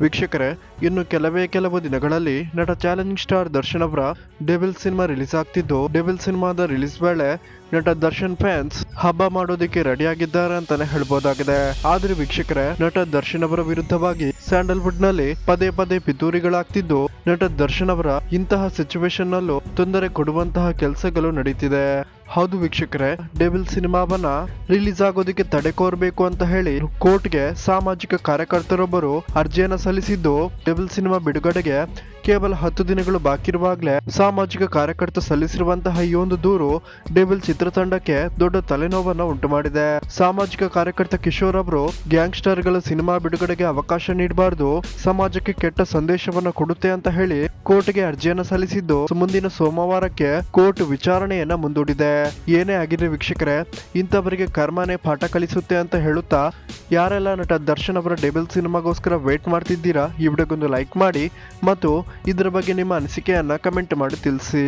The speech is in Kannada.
ವೀಕ್ಷಕರೇ, ಇನ್ನು ಕೆಲವು ದಿನಗಳಲ್ಲಿ ನಟ ಚಾಲೆಂಜಿಂಗ್ ಸ್ಟಾರ್ ದರ್ಶನ್ ಅವರ ಡೆವಿಲ್ ಸಿನಿಮಾ ರಿಲೀಸ್ ಆಗ್ತಿದ್ದು, ಡೆವಿಲ್ ಸಿನಿಮಾದ ರಿಲೀಸ್ ವೇಳೆ ನಟ ದರ್ಶನ್ ಫ್ಯಾನ್ಸ್ ಹಬ್ಬ ಮಾಡೋದಕ್ಕೆ ರೆಡಿ ಆಗಿದ್ದಾರೆ ಅಂತಾನೆ ಹೇಳ್ಬೋದಾಗಿದೆ. ಆದ್ರೆ ವೀಕ್ಷಕರೇ, ನಟ ದರ್ಶನ್ ಅವರ ವಿರುದ್ಧವಾಗಿ ಸ್ಯಾಂಡಲ್ವುಡ್ ನಲ್ಲಿ ಪದೇ ಪದೇ ಪಿತೂರಿಗಳಾಗ್ತಿದ್ದು, ನಟ ದರ್ಶನ್ ಅವರ ಇಂತಹ ಸಿಚುವೇಶನ್ ನಲ್ಲೂ ತೊಂದರೆ ಕೊಡುವಂತಹ ಕೆಲಸಗಳು ನಡೀತಿದೆ. ಹೌದು ವೀಕ್ಷಕರೇ, ಡೆವಿಲ್ ಸಿನಿಮಾವನ್ನ ರಿಲೀಸ್ ಆಗೋದಕ್ಕೆ ತಡೆ ಕೋರಬೇಕು ಅಂತ ಹೇಳಿ ಕೋರ್ಟ್ಗೆ ಸಾಮಾಜಿಕ ಕಾರ್ಯಕರ್ತರೊಬ್ಬರು ಅರ್ಜಿಯನ್ನ ಸಲ್ಲಿಸಿದ್ದು, ಡೆವಿಲ್ ಸಿನಿಮಾ ಬಿಡುಗಡೆಗೆ ಕೇವಲ 10 ದಿನಗಳು ಬಾಕಿ ಇರುವಾಗಲೇ ಸಾಮಾಜಿಕ ಕಾರ್ಯಕರ್ತ ಸಲ್ಲಿಸಿರುವಂತಹ ಈ ಒಂದು ದೂರು ಡೆವಿಲ್ ಚಿತ್ರತಂಡಕ್ಕೆ ದೊಡ್ಡ ತಲೆನೋವನ್ನ ಉಂಟು ಮಾಡಿದೆ. ಸಾಮಾಜಿಕ ಕಾರ್ಯಕರ್ತ ಕಿಶೋರ್ ಅವರು ಗ್ಯಾಂಗ್ಸ್ಟರ್ ಗಳ ಸಿನಿಮಾ ಬಿಡುಗಡೆಗೆ ಅವಕಾಶ ನೀಡಬಾರದು, ಸಮಾಜಕ್ಕೆ ಕೆಟ್ಟ ಸಂದೇಶವನ್ನ ಕೊಡುತ್ತೆ ಅಂತ ಹೇಳಿ ಕೋರ್ಟ್ಗೆ ಅರ್ಜಿಯನ್ನ ಸಲ್ಲಿಸಿದ್ದು, ಮುಂದಿನ ಸೋಮವಾರಕ್ಕೆ ಕೋರ್ಟ್ ವಿಚಾರಣೆಯನ್ನ ಮುಂದೂಡಿದೆ. ಏನೇ ಆಗಿದ್ರೆ ವೀಕ್ಷಕರೇ, ಇಂಥವರಿಗೆ ಕರ್ಮನೇ ಪಾಠ ಕಲಿಸುತ್ತೆ ಅಂತ ಹೇಳುತ್ತಾ, ಯಾರೆಲ್ಲ ನಟ ದರ್ಶನ್ ಅವರ ಡೆವಿಲ್ ಸಿನಿಮಾಗೋಸ್ಕರ ವೇಟ್ ಮಾಡ್ತಿದ್ದೀರಾ, ಈ ವಿಡಿಯೋಗೊಂದು ಲೈಕ್ ಮಾಡಿ ಮತ್ತು ಇದರ ಬಗ್ಗೆ ನಿಮ್ಮ ಅನಿಸಿಕೆಯನ್ನ ಕಮೆಂಟ್ ಮಾಡಿ ತಿಳಿಸಿ.